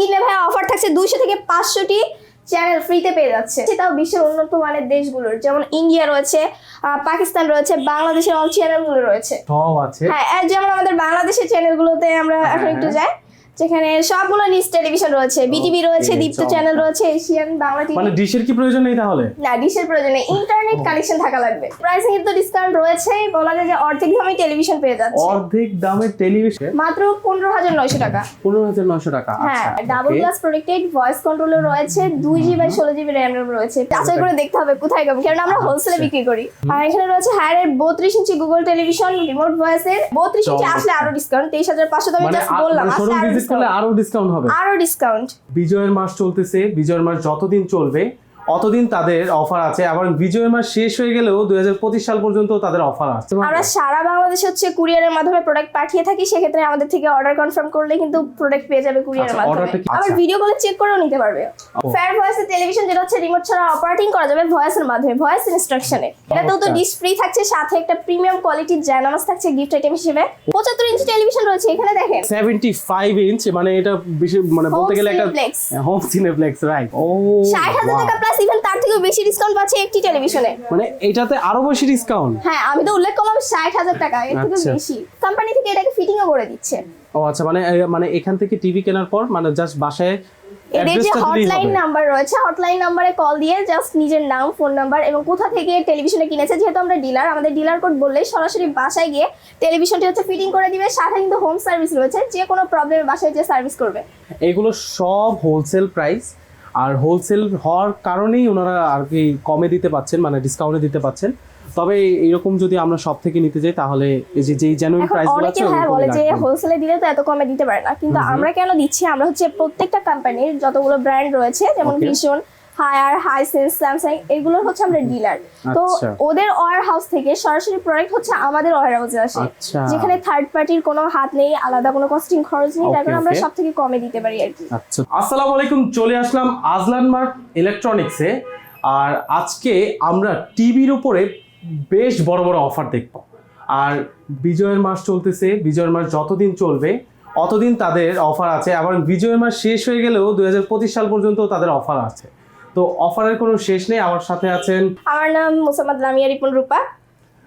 কিনলে ভাই অফার থাকছে 200 থেকে 500টি চ্যানেল ফ্রিতে পেয়ে যাচ্ছে। সেটাও বিশ্বের উন্নত মানের দেশগুলোর, যেমন ইন্ডিয়া রয়েছে, পাকিস্তান রয়েছে, বাংলাদেশের অল চ্যানেলগুলো রয়েছে, সব আছে। হ্যাঁ। যেমন আমাদের বাংলাদেশের চ্যানেলগুলোতে আমরা এখন একটু যাই, যেখানে সবগুলো নিউজ টেলিভিশন রয়েছে, বিটিভি রয়েছে, দীপ্ত চ্যানেল রয়েছে, এশিয়ান, বাংলা টিভি। মানে ডিশের কি প্রয়োজন নেই তাহলে? না, ডিশের প্রয়োজন নেই, ইন্টারনেট কানেকশন থাকা লাগবে। প্রাইসিং এর তো ডিসকাউন্ট রয়েছে, বলা যায় যে অর্ধেক দামে টেলিভিশন পেয়ে যাচ্ছে। অর্ধেক দামে টেলিভিশন মাত্র 15,900 টাকা। 15,900 টাকা। হ্যাঁ, আচ্ছা, ডাবল গ্লাস প্রোটেক্টেড, ভয়েস কন্ট্রোলও রয়েছে, 2GB বাই 16GB র‍্যাম রয়েছে। যাচাই করে দেখতে হবে কোথায় পাবো, কারণ আমরা হোলসেলে বিক্রি করি। আর এখানে রয়েছে হায়ারের 32 ইঞ্চি গুগল টেলিভিশন, রিমোট ভয়েসের 32 ইঞ্চি আসলে আরো ডিসকাউন্ট, 23,500 দামে জাস্ট বললাম, শোরুম ভিজিট করলে আরো ডিসকাউন্ট হবে, আরো ডিসকাউন্ট। বিজয়ের মাস চলতেছে, বিজয়ের মাস যতদিন চলবে অতদিন তাদের অফার আছে। আবার বিজয়ের মাস শেষ হয়ে গেলেও 2025 সাল পর্যন্ত তাদের অফার আছে। আমরা সারা বাংলাদেশে হচ্ছে কুরিয়ারের মাধ্যমে প্রোডাক্ট পাঠিয়ে থাকি, সেক্ষেত্রে আমাদের থেকে অর্ডার কনফার্ম করলে কিন্তু প্রোডাক্ট পেয়ে যাবে কুরিয়ারের মাধ্যমে। আবার ভিডিও কলে চেক করেও নিতে পারবে। ফেয়ার ভয়েসের টেলিভিশন, যেটা হচ্ছে রিমোট ছাড়া অপারেটিং করা যাবে ভয়েসের মাধ্যমে, ভয়েস ইনস্ট্রাকশনে। এটাতেও তো ডিশ ফ্রি থাকছে, সাথে একটা প্রিমিয়াম কোয়ালিটির জায়নামাজ থাকছে গিফট আইটেম হিসেবে। 75 ইঞ্চি টেলিভিশন রয়েছে, এখানে দেখেন 75 ইঞ্চ, মানে এটা মানে বলতে গেলে একটা হোম সিনেপ্লেক্স, রাইট? ও 60,000 টাকা প্লাস ইভেন তার থেকেও বেশি ডিসকাউন্ট পাচ্ছে একটি টেলিভিশনে। মানে এটাতে আরো বেশি ডিসকাউন্ট? হ্যাঁ, আমি তো উল্লেখ করলাম 60,000 টাকা, এর থেকে বেশি। কোম্পানি থেকে এটাকে ফিটিংও করে দিচ্ছে। ও আচ্ছা, মানে এখান থেকে টিভি কেনার পর মানে জাস্ট বাসায় এদের যে হটলাইন নাম্বার রয়েছে, হটলাইন নাম্বারে কল দিয়ে জাস্ট নিজের নাম, ফোন নাম্বার এবং কোথা থেকে টেলিভিশনে কিনেছে, যেহেতু আমরা ডিলার, আমাদের ডিলার কোড বললে সরাসরি বাসায় গিয়ে টেলিভিশনটি হচ্ছে ফিটিং করে দিবে। সাথে কিন্তু হোম সার্ভিস রয়েছে, যে কোনো প্রবলেমে বাসায় যে সার্ভিস করবে। এগুলো সব হোলসেল প্রাইস, আর হোলসেল হওয়ার কারণেই ওনারা আর কি কমে দিতে পাচ্ছেন, মানে ডিসকাউন্টে দিতে পাচ্ছেন। তবে এরকম যদি আমরা সব থেকে নিতে যাই তাহলে এই যে জেনুইন প্রাইসগুলো আছে, হ্যাঁ বলে যে হোলসেলে দিলে তো এত কমে দিতে পারে না, কিন্তু আমরা কেন দিচ্ছি, আমরা হচ্ছে প্রত্যেকটা কোম্পানির যতগুলো ব্র্যান্ড রয়েছে, যেমন ভিশন, হায়ার, হাইসেন্স, স্যামসাং, এগুলোর হচ্ছে আমরা ডিলার। তো ওদের ওয়্যার হাউস থেকে সরাসরি প্রোডাক্ট হচ্ছে আমাদের ওয়্যার হাউসে আসে, যেখানে থার্ড পার্টির কোনো হাত নেই, আলাদা কোনো কস্টিং খরচ নেই, তার কারণে আমরা সব থেকে কমে দিতে পারি আর কি। আচ্ছা, আসসালামু আলাইকুম, চলে আসলাম আজলান মার্ট ইলেকট্রনিক্সে। আর আজকে আমরা টিভির উপরে বেশ বড় বড় অফার দেখব। আর বিজয়ের মাস চলতেছে, বিজয়ের মাস যতদিন চলবে অতদিন তাদের অফার আছে। আবার বিজয়ের মাস শেষ হয়ে গেলেও 2025 সাল পর্যন্ত তাদের অফার আছে। তো অফারের কোনো শেষ নেই। আমার সাথে আছেন, আমার নাম মোসাম্মদ লামিয়া রিপন রূপা।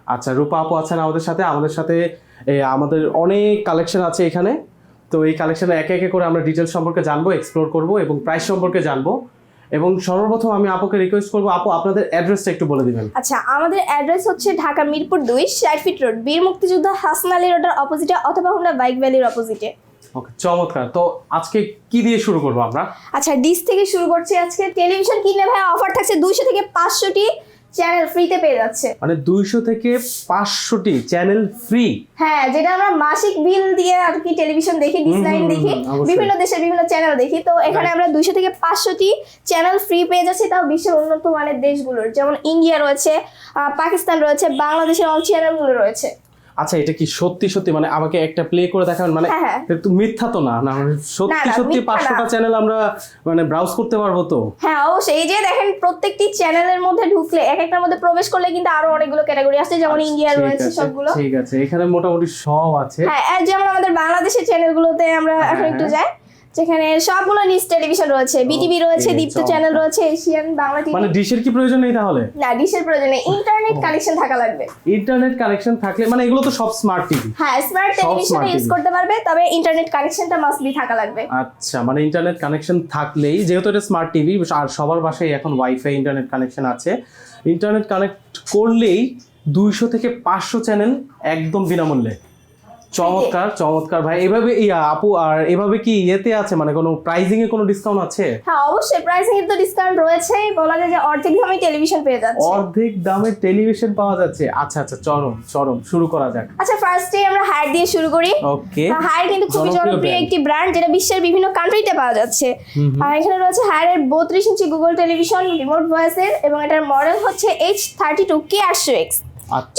আচ্ছা, রূপা আপু আছেন আমাদের সাথে। আমাদের অনেক কালেকশন আছে এখানে। তো এই কালেকশনে একে একে করে আমরা ডিটেলস সম্পর্কে জানবো, এক্সপ্লোর করব এবং প্রাইস সম্পর্কে জানবো। এবং সর্বপ্রথম আমি আপুকে রিকোয়েস্ট করবো, আপু আপনাদের অ্যাড্রেসটা একটু বলে দিবেন। আচ্ছা, আমাদের অ্যাড্রেস হচ্ছে ঢাকা মিরপুর 2, 60 ফিট রোড, বীর মুক্তিযোদ্ধা হাসান আলী রোডের অপোজিটে, অথবা হোন্ডা বাইক ভ্যালির অপোজিটে। ওকে, চমৎকার। তো আজকে কি দিয়ে শুরু করবো আমরা? আচ্ছা, ডিশ থেকে শুরু করছি। আজকে টেলিভিশন কিনলে ভাই অফার থাকছে 200 থেকে 500টি চ্যানেল ফ্রিতে পেয়ে যাচ্ছে। মানে 200 থেকে 500টি চ্যানেল ফ্রি? হ্যাঁ, যেটা আমরা মাসিক বিল দিয়ে আর কি টেলিভিশন দেখি, ডিশ লাইন দেখি, বিভিন্ন দেশের বিভিন্ন চ্যানেল দেখি, তো এখানে আমরা 200 থেকে 500টি চ্যানেল ফ্রি পেয়ে যাচ্ছি, তাও বিশ্বের উন্নত মানের দেশগুলোর, যেমন ইন্ডিয়া রয়েছে, পাকিস্তান রয়েছে, বাংলাদেশের অল চ্যানেলগুলো রয়েছে। আচ্ছা, এটা কি সত্যি সত্যি মানে আমাকে একটা প্লে করে দেখাবেন? মানে একটু মিথ্যা তো না? না, সত্যি সত্যি 500টা চ্যানেল আমরা মানে ব্রাউজ করতে পারবো তো? হ্যাঁ অবশ্যই। এই যে দেখেন, প্রত্যেকটি চ্যানেলের মধ্যে ঢুকলে, এক একটার মধ্যে প্রবেশ করলে কিন্তু আরো অনেকগুলো ক্যাটাগরি আছে, যেমন ইন্ডিয়া রয়েছে সবগুলো। ঠিক আছে, এখানে মোটামুটি সব আছে। হ্যাঁ, যেমন আমাদের বাংলাদেশের চ্যানেলগুলোতে আমরা এখন একটু যাই, যেখানে সবগুলো নিউজ টেলিভিশন রয়েছে, বিটিভি রয়েছে, দীপ্ত চ্যানেল রয়েছে, এশিয়ান, বাংলা টিভি। মানে ডিশের কি প্রয়োজন নেই তাহলে? না, ডিশের প্রয়োজন নেই, ইন্টারনেট কানেকশন থাকা লাগবে। ইন্টারনেট কানেকশন থাকলে মানে এগুলো তো সব স্মার্ট টিভি? হ্যাঁ, স্মার্ট টেলিভিশন ইউজ করতে পারবে, তবে ইন্টারনেট কানেকশনটা মাস্ট বি থাকা লাগবে। আচ্ছা, মানে ইন্টারনেট কানেকশন থাকলেই, যেহেতু এটা স্মার্ট টিভি আর সবার বাসায় এখন ওয়াইফাই ইন্টারনেট কানেকশন আছে, ইন্টারনেট কানেক্ট করলেই 200 থেকে 500 চ্যানেল একদম বিনামূল্যে। চমৎকার চমৎকার ভাই। এভাবে আপু, আর এভাবে কি ইয়েতে আছে মানে কোনো প্রাইসিং এ কোনো ডিসকাউন্ট আছে? হ্যাঁ অবশ্যই, প্রাইসিং এর তো ডিসকাউন্ট রয়েছে, বলা যায় যে অর্ধেক দামে টেলিভিশন পেয়ে যাচ্ছে। অর্ধেক দামে টেলিভিশন পাওয়া যাচ্ছে? আচ্ছা আচ্ছা, চরম শুরু করা যাক। আচ্ছা, ফার্স্টে আমরা হায়ার দিয়ে শুরু করি। ওকে, হায়ার কিন্তু খুবই জনপ্রিয় একটি ব্র্যান্ড, যেটা বিশ্বের বিভিন্ন কান্ট্রিতে পাওয়া যাচ্ছে। আর এখানে রয়েছে হায়ারের 32 ইঞ্চি গুগল টেলিভিশন, রিমোট ভয়েসের, এবং এটার মডেল হচ্ছে H32K800X।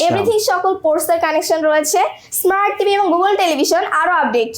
এভরিথিং, সকল পোর্টসের কানেকশন রয়েছে, স্মার্ট টিভি এবং গুগল টেলিভিশন আরো আপডেট।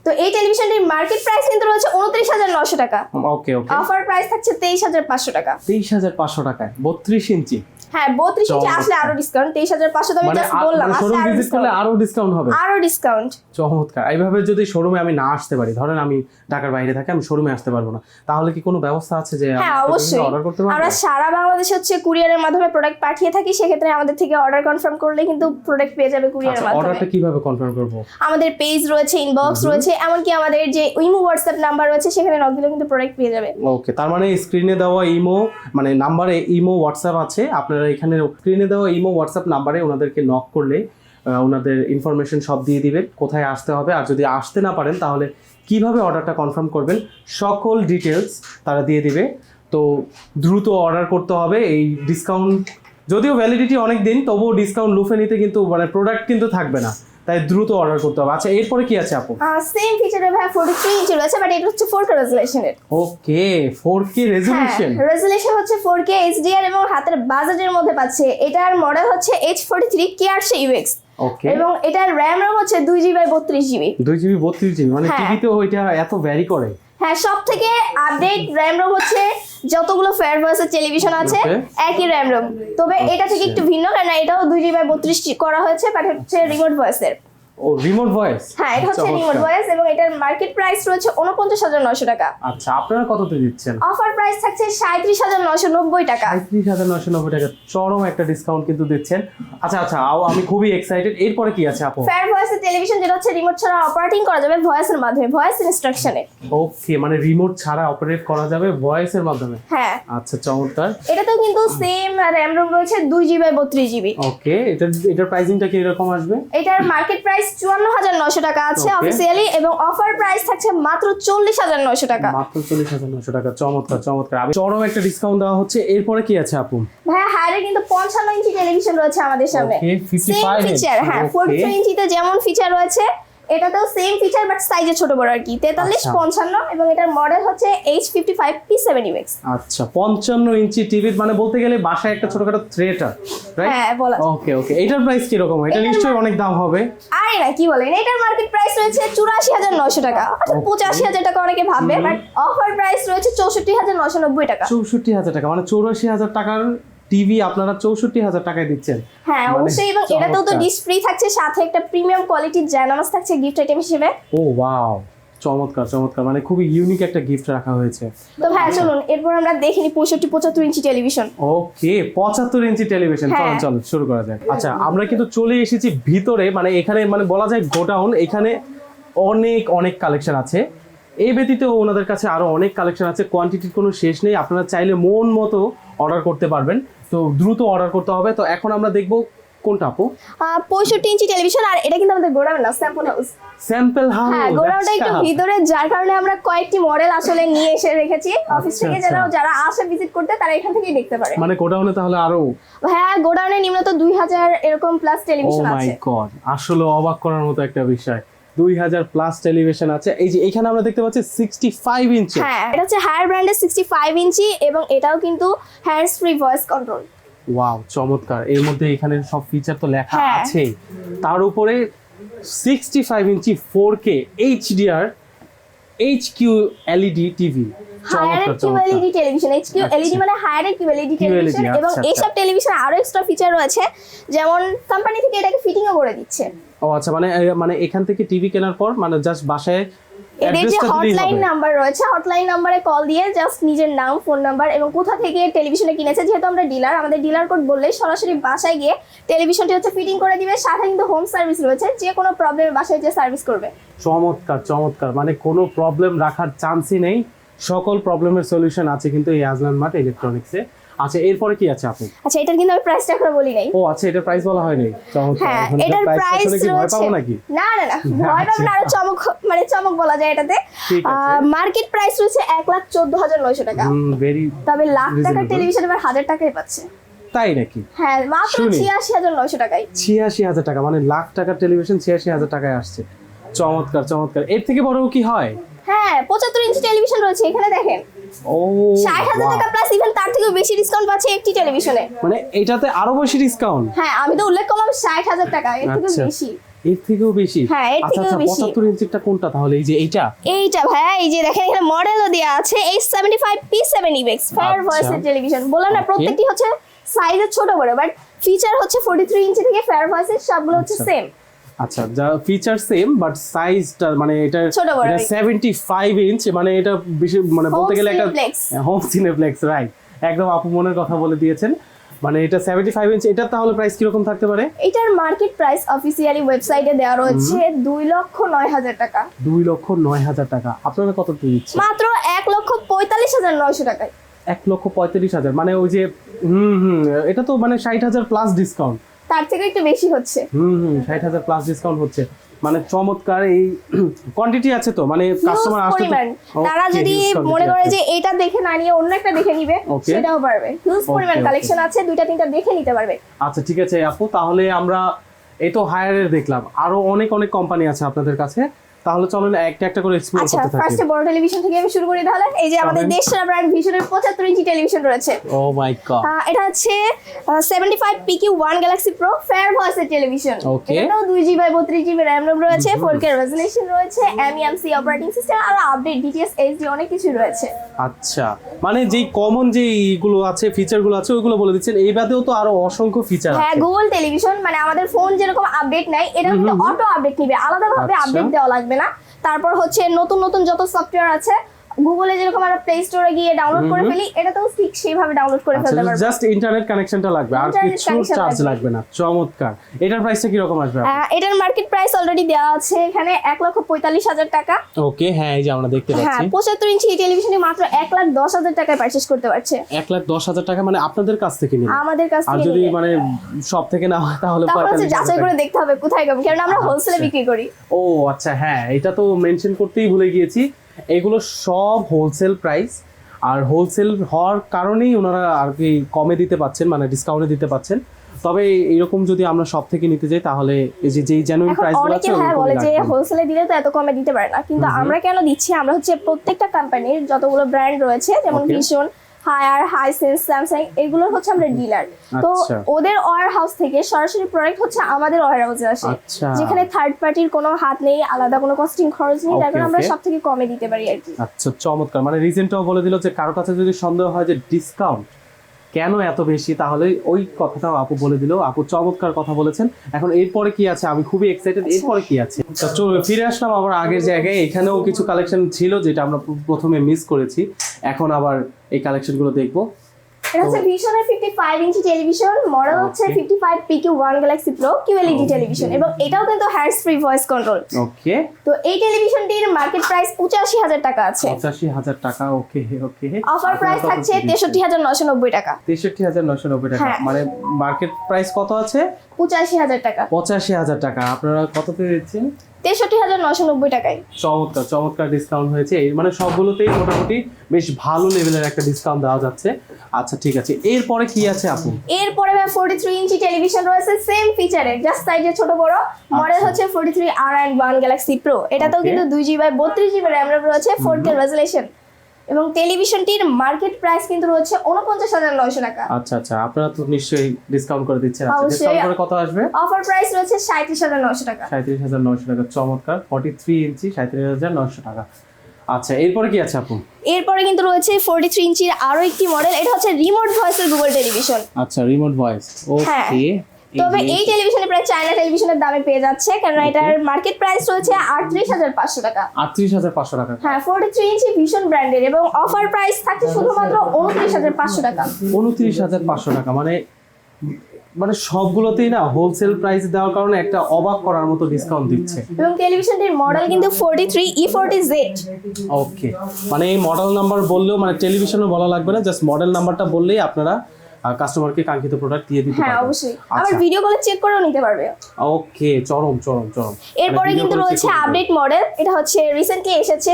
তো এই টেলিভিশনটির মার্কেট প্রাইস কিন্তু রয়েছে 29,900 টাকা। ওকে ওকে, অফার প্রাইস থাকছে 23,500 টাকা। 23,500 টাকায় 32 ইঞ্চি? হ্যাঁ 32 ইঞ্চি আসলে আরো ডিসকাউন্ট 23500 তো আমি জাস্ট বললাম শোরুম ভিজিট করলে আরো ডিসকাউন্ট হবে। আরো ডিসকাউন্ট। চমৎকার। এইভাবে যদি শোরুমে আমি না আসতে পারি, ধরেন আমি ঢাকার বাইরে থাকি, আমি শোরুমে আসতে পারবো না, তাহলে কি কোনো ব্যবস্থা আছে যে হ্যাঁ অবশ্যই অর্ডার করতে পারবো? আমরা সারা বাংলাদেশে হচ্ছে কুরিয়ারের মাধ্যমে প্রোডাক্ট পাঠিয়ে থাকি, সেক্ষেত্রে আমাদের থেকে অর্ডার কনফার্ম করলে কিন্তু প্রোডাক্ট পেয়ে যাবে কুরিয়ারের মাধ্যমে। অর্ডারটা কিভাবে কনফার্ম করব? আমাদের পেজ রয়েছে, ইনবক্স রয়েছে, এমনকি আমাদের যে ইমো হোয়াটসঅ্যাপ নাম্বার রয়েছে সেখানে নক দিলে কিন্তু প্রোডাক্ট পেয়ে যাবে। ওকে, তার মানে স্ক্রিনে দেওয়া ইমো মানে নাম্বারে ইমো হোয়াটসঅ্যাপ আছে, আপনারা এখানে স্ক্রিনে দেওয়া ইমো হোয়াটসঅ্যাপ নাম্বারে ওনাদেরকে নক করলে ওনাদের ইনফরমেশন সব দিয়ে দিবেন, কোথায় আসতে হবে, আর যদি আসতে না পারেন তাহলে কিভাবে অর্ডারটা কনফার্ম করবেন সকল ডিটেলস তারা দিয়ে দিবে। তো দ্রুত অর্ডার করতে হবে। এই ডিসকাউন্ট যদিও ভ্যালিডিটি অনেক দিন, তবুও ডিসকাউন্ট লুফে নিতে কিন্তু মানে প্রোডাক্ট কিন্তু থাকবে না, তাই দ্রুত অর্ডার করতে হবে। আচ্ছা এরপরে কি আছে আপু? সেম ফিচারে ভাই 43 ইঞ্চি রয়েছে, বাট এটা হচ্ছে 4K রেজোলিউশনের। ওকে, 4K রেজোলিউশন। রেজোলিউশন হচ্ছে 4K HDR এবং হাতের বাজেটের মধ্যে পাচ্ছে। এটার মডেল হচ্ছে H43 KRC UX। ওকে, এবং এটার RAM হচ্ছে 2GB 32GB। 2GB 32GB মানে টিভিতেও এটা এত ভ্যারি করে? হ্যাঁ, সব থেকে আপডেট RAM হচ্ছে যতগুলো ফেয়ারভার্সের টেলিভিশন আছে একই RAM, তবে এটা থেকে একটু ভিন্ন, কারণ এটাও 2GB 32 করা হয়েছে, বাট হচ্ছে রিমোট ভয়েসের। ও রিমোট ভয়েস। হ্যাঁ, এটা হচ্ছে রিমোট ভয়েস এবং এটার মার্কেট প্রাইস রয়েছে 49,900 টাকা। আচ্ছা, আপনারা কততে দিচ্ছেন? অফার প্রাইস থাকছে 37,990 টাকা। 37,990 টাকা, চরম একটা ডিসকাউন্ট কিন্তু দিচ্ছেন। আচ্ছা আচ্ছা, আমি খুবই এক্সাইটেড। এরপরে কি আছে আপু? ফেয়ার ভয়েসের টেলিভিশন, যেটা হচ্ছে রিমোট ছাড়া অপারেটিং করা যাবে ভয়েসের মাধ্যমে, ভয়েস ইনস্ট্রাকশনে। ওকে, মানে রিমোট ছাড়া অপারেট করা যাবে ভয়েসের মাধ্যমে। হ্যাঁ, আচ্ছা চমৎকার। এটাতেও কিন্তু সেম RAM রয়েছে 2GB 32GB। ওকে, এটার প্রাইসিংটা কি এরকম আসবে? এটার মার্কেট প্রাইস 54,900 টাকা আছে অফিসিয়ালি, এবং অফার প্রাইস থাকছে মাত্র 40,900 টাকা। মাত্র 40,900 টাকা। চমৎকার চমৎকার, চরম একটা ডিসকাউন্ট দেওয়া হচ্ছে। এরপরে কি আছে আপু? ভাই হায়ারে কিন্তু 55 ইঞ্চি টেলিভিশন রয়েছে আমাদের সামনে। ওকে, 55 ফিচার। হ্যাঁ, 43 ইঞ্চিতে যেমন ফিচার রয়েছে এটাতেও সেম ফিচার, বাট সাইজে ছোট বড় আর কি। 43-55 এবং এটার মডেল হচ্ছে H55 P7 UX। আচ্ছা, 55 ইঞ্চি টিভি মানে বলতে গেলে বাসায় একটা ছোটখাটো থিয়েটার, রাইট? হ্যাঁ, বলা। ওকে ওকে, এটার প্রাইস কি রকম? এটা নিশ্চয়ই অনেক দাম হবে। আরে না, কি বলেন, এটার মার্কেট প্রাইস রয়েছে 84,900 টাকা, অর্থাৎ 85,000 টাকা অনেকে ভাববে, বাট অফার প্রাইস রয়েছে 64,990 টাকা। 64,000 টাকা, মানে 84,000 টাকার টিভি আপনারা 64,000 টাকায় দিচ্ছেন। হ্যাঁ অবশ্যই, এবং এটাতেও তো ডিশ ফ্রি থাকছে, সাথে একটা প্রিমিয়াম কোয়ালিটির জায়নামাজ থাকছে গিফট আইটেম হিসেবে। ও ওয়াও, চমৎকার চমৎকার, মানে খুবই ইউনিক একটা গিফট রাখা হয়েছে। তো ভাই চলুন এরপর আমরা দেখিনি 65-75 ইঞ্চি টেলিভিশন। ওকে, 75 ইঞ্চি টেলিভিশন। চলুন চলুন শুরু করা যাক। আচ্ছা, আমরা কিন্তু চলে এসেছি ভিতরে, মানে এখানে মানে বলা যায় গোডাউন। এখানে অনেক অনেক কালেকশন আছে। এই ব্যতীত ওনাদের কাছে আরো অনেক কালেকশন আছে, কোয়ান্টিটির কোনো শেষ নেই। আপনারা চাইলে মন মতো অর্ডার করতে পারবেন, তো দ্রুত অর্ডার করতে হবে। তো এখন আমরা দেখবো কোনটা আপু? 65 ইঞ্চি টেলিভিশন, আর এটা কিন্তু আমাদের গোডাউন না, স্যাম্পল হাউস। Sample house. হ্যাঁ, গোডাউনটা একটু ভিতরে, যার কারণে আমরা কয়েকটি মডেল আসলে নিয়ে এসে রেখেছি অফিস থেকে, যারা আসে ভিজিট করতে তারা এখান থেকেই দেখতে পারে। মানে গোডাউনে তাহলে আরো? হ্যাঁ, গোডাউনে নিম্নত 2000 এরকম প্লাস টেলিভিশন আছে। ও মাই গড, আসলে অবাক করার মতো একটা বিষয়, 2000 প্লাস টেলিভিশন আছে। এই যে এখানে আমরা দেখতে পাচ্ছি 65 ইঞ্চি। হ্যাঁ, এটা হচ্ছে হায়ার ব্র্যান্ডের 65 ইঞ্চি এবং এটাও কিন্তু hands free voice control. Wow, চমৎকার। এর মধ্যে এখানে সব ফিচার তো লেখা আছে, তার উপরে 65 inch 4K HDR HQ LED TV. Haier QLED television. HQ LED মানে হায়ার QLED টেলিভিশন, এবং এইসব টেলিভিশন আরো এক্সট্রা ফিচার রয়েছে, যেমন কোম্পানি থেকে এটাকে ফিটিংও করে দিচ্ছে। ও আচ্ছা, মানে এখান থেকে টিভি কেনার পর মানে জাস্ট বাসায় এদের যে হটলাইন নাম্বার রয়েছে, হটলাইন নাম্বারে কল দিয়ে জাস্ট নিজের নাম, ফোন নাম্বার এবং কোথা থেকে টেলিভিশনে কিনেছে, যেহেতু আমরা ডিলার, আমাদের ডিলার কোড বললেই সরাসরি বাসায় গিয়ে টেলিভিশনটি হচ্ছে ফিটিং করে দিবে। সাথে কিন্তু হোম সার্ভিস রয়েছে, যে কোনো প্রবলেমে বাসায় যে সার্ভিস করবে। চমৎকার চমৎকার, মানে কোনো প্রবলেম রাখার চান্সই নেই, সকল প্রবলেমের সলিউশন আছে কিন্তু এই আজলান মার্ট ইলেকট্রনিক্সে। আচ্ছা, এরপরে কি আছে আপু? আচ্ছা, এটার কিন্তু আমি প্রাইসটা এখনো বলি নাই। ও আচ্ছা, এটার প্রাইস বলা হয়নি। চমৎকার। হ্যাঁ, এটার প্রাইস রয়েছে। ভয় পাবো নাকি? না না না, ভয় পাবো না, আরো চমক বলা যায় এটাতে। মার্কেট প্রাইস রয়েছে 1,14,900 টাকা। ভেরি, তবে লাখ টাকার টেলিভিশন এবার 1000 টাকায় পাচ্ছে। তাই নাকি? হ্যাঁ, মাত্র 86,900 টাকায়। 86,000 টাকা, মানে লাখ টাকার টেলিভিশন 86,000 টাকায় আসছে। চমৎকার চমৎকার। এর থেকে বড় কি হয়? হ্যাঁ, 75 ইঞ্চি টেলিভিশন রয়েছে, এখানে দেখেন। ও 60,000 টাকা প্লাস, ইভেন তার থেকেও বেশি ডিসকাউন্ট পাচ্ছে একটি টেলিভিশনে। মানে এটাতে আরো বেশি ডিসকাউন্ট? হ্যাঁ, আমি তো উল্লেখ করলাম 60,000 টাকা, এর থেকেও বেশি। এর থেকেও বেশি? হ্যাঁ, এর থেকেও বেশি। 75 ইঞ্চিটা কোনটা তাহলে? এই যে এইটা ভাই, এই যে দেখেন এখানে মডেলও দেয়া আছে H75 P7 UX ফেয়ার ভয়েসের টেলিভিশন। বললাম না, প্রত্যেকটি হচ্ছে সাইজে ছোট বড়, বাট ফিচার হচ্ছে 43 ইঞ্চি থেকে ফেয়ার ভয়েসের সবগুলো হচ্ছে সেম। আচ্ছা, যা ফিচার সেম বাট সাইজটা মানে এটা ছোট বড়, এটা 75 ইঞ্চ, মানে এটা বেশি মানে বলতে গেলে একটা হোম সিনেপ্লেক্স, রাইট, একদম আপু মনের কথা বলে দিয়েছেন। মানে এটা 75 ইঞ্চ, এটা তাহলে প্রাইস কি রকম থাকতে পারে? এটার মার্কেট প্রাইস অফিসিয়ালি ওয়েবসাইটে দেওয়া রয়েছে 2,09,000 টাকা। 2,09,000 টাকা। আপনারা কত দিচ্ছেন? মাত্র 1,45,900 টাকায়। 1,45,000, মানে ওই যে এটা তো মানে 60,000 প্লাস ডিসকাউন্ট। তার থেকে একটু বেশি হচ্ছে। 60,000 প্লাস ডিসকাউন্ট হচ্ছে, মানে চমৎকার। এই কোয়ান্টিটি আছে তো, মানে কাস্টমার আসতে তারা যদি মনে করে যে এটা দেখে না নিয়ে অন্য একটা দেখে নিবে সেটাও পারবে। হিউজ পরিমাণ কালেকশন আছে, দুইটা তিনটা দেখে নিতে পারবে। আচ্ছা ঠিক আছে আপু, তাহলে আমরা এই তো হায়ারের দেখলাম, আরো অনেক অনেক কোম্পানি আছে আপনাদের কাছে, তাহলে চলুন একটা একটা করে এক্সপ্লোর আচ্ছা, করতে থাকি। ফার্স্টে বড় টেলিভিশন থেকে আমি শুরু করি তাহলে। এই যে আমাদের দেশসেরা ব্র্যান্ড ভিশনের 75 ইঞ্চি টেলিভিশন রয়েছে। ও মাই গড, এটা হচ্ছে 75 PQ 1 Galaxy Pro ফেয়ার ভয়েসের টেলিভিশন। এটাও 2GB/32GB RAM রয়েছে, 4K রেজোলিউশন রয়েছে, MEMC অপারেটিং সিস্টেম, আর আপডেট DTS HD অনেক কিছু রয়েছে। আচ্ছা, মানে যেই কমন যে এইগুলো আছে, ফিচারগুলো আছে ওইগুলো বলে দিচ্ছেন, এই বাদেও তো আরো অসংখ্য ফিচার আছে। হ্যাঁ, গুগল টেলিভিশন, মানে আমাদের ফোন যেরকম আপডেট নাই, এটা কিন্তু অটো আপডেট নিবে, আলাদাভাবে আপডেট দেওয়া লাগবে না। তারপর হচ্ছে নতুন নতুন যত সফটওয়্যার আছে, গুগলে যেরকম আমরা প্লে স্টোরে গিয়ে ডাউনলোড করে ফেলি, এটাতেও ঠিক সেইভাবে ডাউনলোড করে ফেলতে পারবো। জাস্ট ইন্টারনেট কানেকশনটা লাগবে, আর কিছু চার্জ লাগবে না। চমৎকার। এটার প্রাইসটা কি রকম আসবে? এটার মার্কেট প্রাইস অলরেডি দেওয়া আছে এখানে 1,45,000 টাকা। ওকে, হ্যাঁ এই যে আমরা দেখতে পাচ্ছি। হ্যাঁ, 75 ইঞ্চি টেলিভিশনে মাত্র 1,10,000 টাকায় পারচেজ করতে পারছে। 1,10,000 টাকা, মানে আপনাদের কাছ থেকে নিলে? আমাদের কাছ থেকে। আর যদি মানে সব থেকে না হয় তাহলে যাচাই করে দেখতে হবে কোথায় কম, কারণ আমরা হোলসেলে বিক্রি করি। ও আচ্ছা, হ্যাঁ এটা তো মেনশন করতেই ভুলে গিয়েছি, এগুলো সব হোলসেল প্রাইস, আর হোলসেল হওয়ার কারণেই ওনারা আর কি কমে দিতে পাচ্ছেন, মানে ডিসকাউন্টে দিতে পাচ্ছেন। তবে এরকম যদি আমরা সব থেকে নিতে যাই তাহলে এই যে যেই জেনুইন প্রাইসগুলো আছে হ্যাঁ বলে যে হোলসেলে দিলে তো এত কমে দিতে পারে না, কিন্তু আমরা কেন দিচ্ছি, আমরা হচ্ছে প্রত্যেকটা কোম্পানির যতগুলো ব্র্যান্ড রয়েছে, যেমন ভিশন, হায়ার, হাইসেন্স, স্যামসাং, এগুলো হচ্ছে আমরা ডিলার। তো ওদের ওয়্যার হাউস থেকে সরাসরি প্রোডাক্ট হচ্ছে আমাদের ওয়্যার হাউসে আসে, যেখানে থার্ড পার্টির কোনো হাত নেই, আলাদা কোনো কস্টিং খরচ নেই, তার কারণে আমরা সব থেকে কমে দিতে পারি আর কি। আচ্ছা চমৎকার। মানে রিজনটাও বলে দিল যে কারো কাছে যদি সন্দেহ হয় যে ডিসকাউন্ট কেন এত বেশি, তাহলে ওই কথাটাও আপু বলে দিল। আপু চমৎকার কথা বলেছেন। এখন এরপরে কি আছে, আমি খুবই এক্সাইটেড, এরপরে কি আছে। তো চলো ফিরে আসলাম আবার আগের জায়গায়। এখানেও কিছু কালেকশন ছিল যেটা আমরা প্রথমে মিস করেছি, এখন আবার এই কালেকশনগুলো দেখবো। এটা হচ্ছে ভিশনের 55 ইঞ্চি টেলিভিশন, মডেল হচ্ছে 55 PQ 1 Galaxy Pro QLED television, এবং এটাও কিন্তু হ্যান্ডস ফ্রি ভয়েস কন্ট্রোল। ওকে, তো এই টেলিভিশনটির মার্কেট প্রাইস 85,000 টাকা আছে। 85,000 টাকা। ওকে ওকে, অফার প্রাইস থাকছে 63,990 টাকা। 63,990 টাকা, মানে মার্কেট প্রাইস কত আছে? 85,000 টাকা। 85,000 টাকা। আপনারা কততে দিচ্ছেন? 63,990 টাকায়। চমৎকার চমৎকার ডিসকাউন্ট হয়েছে, মানে সবগুলোতেই মোটামুটি বেশ ভালো লেভেলের একটা ডিসকাউন্ট দেওয়া যাচ্ছে। আচ্ছা ঠিক আছে, এরপরে কি আছে আপু? এরপরে 43 ইঞ্চি টেলিভিশন রয়েছে, সেম ফিচারের, জাস্ট সাইজে ছোট বড়। মডেল হচ্ছে 43R1 Galaxy Pro। এটাতেও কিন্তু 2GB/32GB RAM রয়েছে, 4K রেজোলিউশন, এবং টেলিভিশনটির মার্কেট প্রাইস কিন্তু রয়েছে 49,900 টাকা। আচ্ছা আচ্ছা, আপনারা তো নিশ্চয়ই ডিসকাউন্ট করে দিচ্ছেন। আচ্ছা, ডিসকাউন্ট করে কত আসবে? অফার প্রাইস রয়েছে 37,900 টাকা। 37,900 টাকা। চমৎকার। 43 ইঞ্চি 37,900 টাকা। আচ্ছা, এরপরে কি আছে আপু? এরপরে কিন্তু রয়েছে 43 ইঞ্চির আরো একটি মডেল, এটা হচ্ছে রিমোট ভয়েসের গুগল টেলিভিশন। আচ্ছা, রিমোট ভয়েস। ওকে, তবে এই টেলিভিশনে প্রায় চায়না টেলিভিশনের দামে পেয়ে যাচ্ছে, কারণ এটার মার্কেট প্রাইস রয়েছে 38,500 টাকা। 38,500 টাকা। হ্যাঁ, 43 ইঞ্চি ভিশন ব্র্যান্ডের, এবং অফার প্রাইস থাকছে শুধুমাত্র 29,500 টাকা। 29,500 টাকা, মানে সবগুলোতেই না হোলসেল প্রাইস দেওয়ার কারণে একটা অবাক করার মতো ডিসকাউন্ট দিচ্ছে। এবং টেলিভিশনটির মডেল কিন্তু 43E40Z। ওকে, মানে এই মডেল নাম্বার বললেও, মানে টেলিভিশনও বলা লাগবে না, জাস্ট মডেল নাম্বারটা বললেই আপনারা কাস্টমারকে কাঙ্ক্ষিত প্রোডাক্ট দিয়ে দিতে পারবেন। হ্যাঁ অবশ্যই, আবার ভিডিও কলে চেক করেও নিতে পারবে। ওকে, চরম চরম চরম। এরপরে কিন্তু রয়েছে আপডেট মডেল, এটা হচ্ছে রিসেন্টলি এসেছে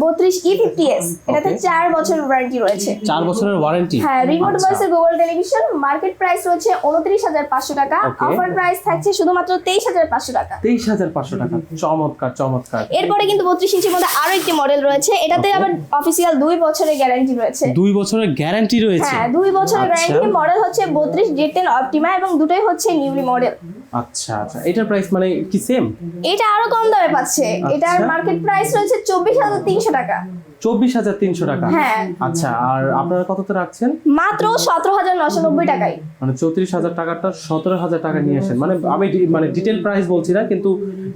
32E50S। এটাতে 4 বছরের ওয়ারেন্টি রয়েছে। 4 বছরের ওয়ারেন্টি। হ্যাঁ, রিমোট ভয়েসের গুগল টেলিভিশন, মার্কেট প্রাইস রয়েছে 29,500 টাকা। অফার প্রাইস থাকছে শুধুমাত্র 23,500 টাকা। 23,500 টাকা। চমৎকার চমৎকার। এরপরে কিন্তু 32 ইঞ্চির মধ্যে আরো একটি মডেল রয়েছে, এটাতে আবার অফিসিয়াল 2 বছরের গ্যারান্টি রয়েছে। 2 বছরের গ্যারান্টি রয়েছে? হ্যাঁ, 2 বছরের গ্যারান্টি। মডেল হচ্ছে 32G10 অপটিমা, এবং দুটোই হচ্ছে নিউলি মডেল। আচ্ছা আচ্ছা, এটার প্রাইস মানে কি সেম? এটা আরো কম দামে পাচ্ছে। এটার মার্কেট প্রাইস রয়েছে 24,300 টাকা। 24,300 টাকা। হ্যাঁ। আচ্ছা, আর আপনারা কততে রাখছেন? মাত্র 17,990 টাকায়। মানে 34,000 টাকাটা 17,000 টাকা নিয়ে আসেন। মানে আমি মানে ডিটেল প্রাইস বলছি না, কিন্তু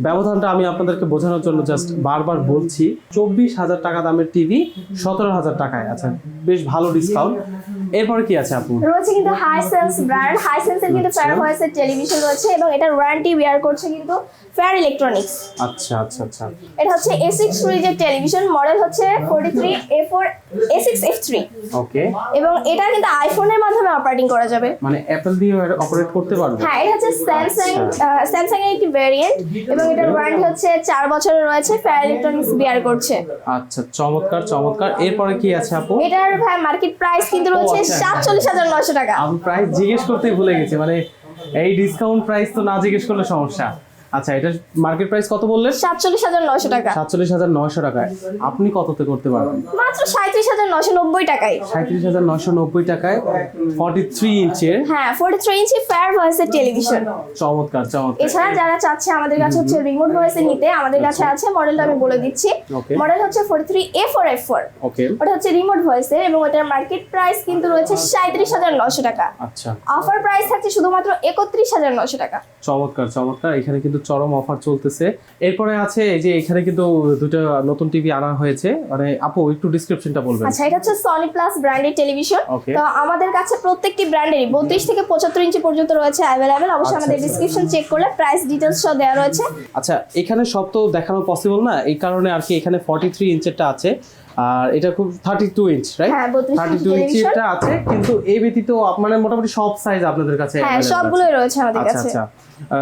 ব্যবধানটা আমি আপনাদেরকে বোঝানোর জন্য জাস্ট বারবার বলছি। 24,000 টাকা দামের টিভি 17,000 টাকায়। আচ্ছা, বেশ ভালো ডিসকাউন্ট। এরপরে কি আছে আপু? রয়েছে কিন্তু হাইসেন্স ব্র্যান্ড, হাইসেন্সের কিন্তু ফেয়ার ভয়েসের টেলিভিশন রয়েছে এবং এটার ওয়ারেন্টি বিয়ার করছে কিন্তু ফেয়ার ইলেকট্রনিক্স। আচ্ছা আচ্ছা আচ্ছা। এটা হচ্ছে A6 সিরিজের টেলিভিশন, মডেল হচ্ছে 43A4 A6F3। ওকে। এবং এটা কিন্তু আইফোনের মাধ্যমে অপারেটিং করা যাবে। মানে অ্যাপল দিয়ে অপারেট করতে পারবে? হ্যাঁ, এটা হচ্ছে স্যামসাং এর একটি ভেরিয়েন্ট এবং এটার ওয়ারেন্টি হচ্ছে 4 বছরের রয়েছে, ফেয়ার ইলেকট্রনিক্স বিয়ার করছে। আচ্ছা, চমৎকার চমৎকার। এরপরে কি আছে আপু? এটার ভাই মার্কেট প্রাইস কিন্তু রয়েছে 47,900 টাকা। আমি প্রাইস জিজ্ঞেস করতেই ভুলে গেছি, মানে এই ডিসকাউন্ট প্রাইস তো না জিজ্ঞেস করলে সমস্যা। আচ্ছা, এটা মার্কেট প্রাইস কত বললেন? 47,900 টাকা। 47,900 টাকায় আপনি কততে করতে পারবেন? মাত্র 37,990 টাকায়। 37,990 টাকায় 43 ইঞ্চের। হ্যাঁ, 43 ইঞ্চি ফেয়ার ভয়েসের টেলিভিশন। চমৎকার চমৎকার। এছাড়া যারা চাচ্ছে আমাদের কাছে হচ্ছে রিমোট ভয়েসে নিতে, আমাদের কাছে আছে, মডেলটা আমি বলে দিচ্ছি। Okay. মডেল হচ্ছে 43A4F4। ওকে। ওটা হচ্ছে রিমোট ভয়েসের এবং ওটার মার্কেট প্রাইস কিন্তু রয়েছে 37,900 টাকা। আচ্ছা, অফার প্রাইস থাকছে শুধুমাত্র 31,900 টাকা। চমৎকার চমৎকার। এখানে কিন্তু চরম অফার চলতেছে। এরপরে আছে এই যে এখানে কিন্তু দুটো নতুন টিভি আনা হয়েছে। মানে আপু একটু ডেসক্রিপশনটা বলবেন? আচ্ছা, এটা হচ্ছে সনি প্লাস ব্র্যান্ডের টেলিভিশন। Okay. তো আমাদের কাছে প্রত্যেকটি ব্র্যান্ডেরই 32 থেকে 75 ইঞ্চি পর্যন্ত রয়েছে অ্যাভেলেবেল। অবশ্যই আমাদের ডিসক্রিপশন চেক করলে প্রাইস ডিটেইলস সহ দেওয়া রয়েছে। আচ্ছা, এখানে সব তো দেখানো পসিবল না, এই কারণে আর কি এখানে 43 ইঞ্চেরটা আছে, আর এটা খুব 32 ইঞ্চ, রাইট? হ্যাঁ, 32 32 ইঞ্চিটা আছে, কিন্তু এই ব্যতীত মানে মোটামুটি সব সাইজ আপনাদের কাছে হ্যাঁ, available সবগুলোই আছে। রয়েছে আমাদের আচ্ছা কাছে। আচ্ছা।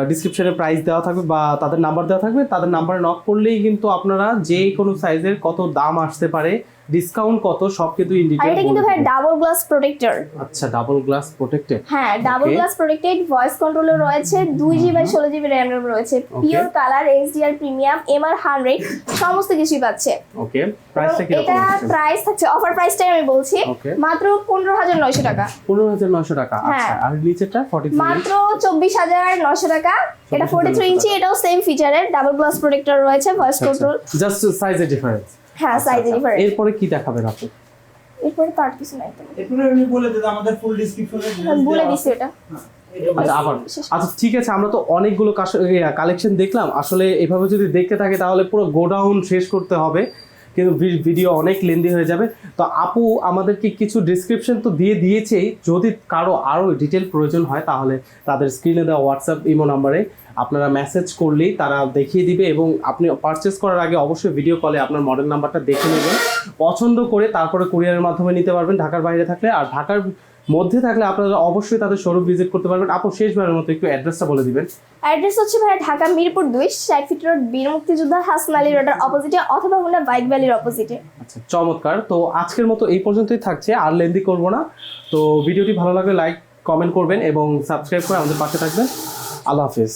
ডিসক্রিপশনে প্রাইস দেওয়া থাকবে বা তাদের নাম্বার দেওয়া থাকবে, তাদের নাম্বারে নক করলেই কিন্তু আপনারা যে কোনো সাইজের কত দাম আসতে পারে, ডিসকাউন্ট কত, সব কিন্তু ইন আর ডিটেইল। এটা কিন্তু ভাই ডাবল গ্লাস প্রোটেক্টর। আচ্ছা, ডাবল গ্লাস প্রোটেক্টেড। হ্যাঁ, double Okay. Glass protected, voice controller রয়েছে, 2GB 16GB RAM রয়েছে, pure colour, HDR premium, MR100 সমস্ত কিছুই পাচ্ছে। ওকে, প্রাইসটা কি রকম এটা আছে? প্রাইস থাকছে, অফার প্রাইসটাই আমি বলছি, Okay. মাত্র 15,900 টাকা। 15,900 টাকা। আচ্ছা, হ্যাঁ। আর নিচেরটা 43 মাত্র 24,900 টাকা। এটা 43 ইঞ্চি, এটাও সেম ফিচারের ডাবল গ্লাস প্রোটেক্টর রয়েছে, ভয়েস কন্ট্রোল। জাস্ট সাইজের ডিফারেন্স। হ্যাঁ, সাইজ ডিফারেন্ট। এরপরে কি দেখাবেন আপনি? এরপরে তো আর কিছু নাই তো। এরপরে আমি বলে দিই আমাদের ফুল ডেসক্রিপশনে বলে দিছি এটা। আচ্ছা, আবার আচ্ছা ঠিক আছে, আমরা তো অনেকগুলো কালেকশন দেখলাম। আসলে এভাবে যদি দেখতে থাকে তাহলে পুরো গোডাউন শেষ করতে হবে, কিন্তু ভিডিও অনেক লেন্দি হয়ে যাবে। তো আপু আমাদেরকে কিছু ডিসক্রিপশন তো দিয়ে দিয়েছেই, যদি কারো আরও ডিটেল প্রয়োজন হয় তাহলে তাদের স্ক্রিনে দেওয়া হোয়াটসঅ্যাপ ইমো নাম্বারে আপনারা মেসেজ করলেই তারা দেখিয়ে দিবে, এবং আপনি পারচেস করার আগে অবশ্যই ভিডিও কলে আপনার মডেল নাম্বারটা দেখে নেবেন, পছন্দ করে তারপরে কুরিয়ারের মাধ্যমে নিতে পারবেন ঢাকার বাইরে থাকলে। আর ঢাকার মধ্যে থাকলে আপনারা অবশ্যই তাদের শোরুম ভিজিট করতে পারবেন। আপু শেষবারের মতো একটু অ্যাড্রেসটা বলে দিবেন। অ্যাড্রেস হচ্ছে ভাই ঢাকা মিরপুর 2, 60 ফিট রোড, বীর মুক্তিযোদ্ধা হাসান আলী রোডের অপোজিটে অথবা হুন্ডা বাইক ভ্যালির অপোজিটে। আচ্ছা, চমৎকার। তো আজকের মতো এই পর্যন্তই থাকছে, আর লেন্দি করবো না। তো ভিডিওটি ভালো লাগলে লাইক কমেন্ট করবেন এবং সাবস্ক্রাইব করে আমাদের পাশে থাকবেন। আল্লাহ হাফেজ।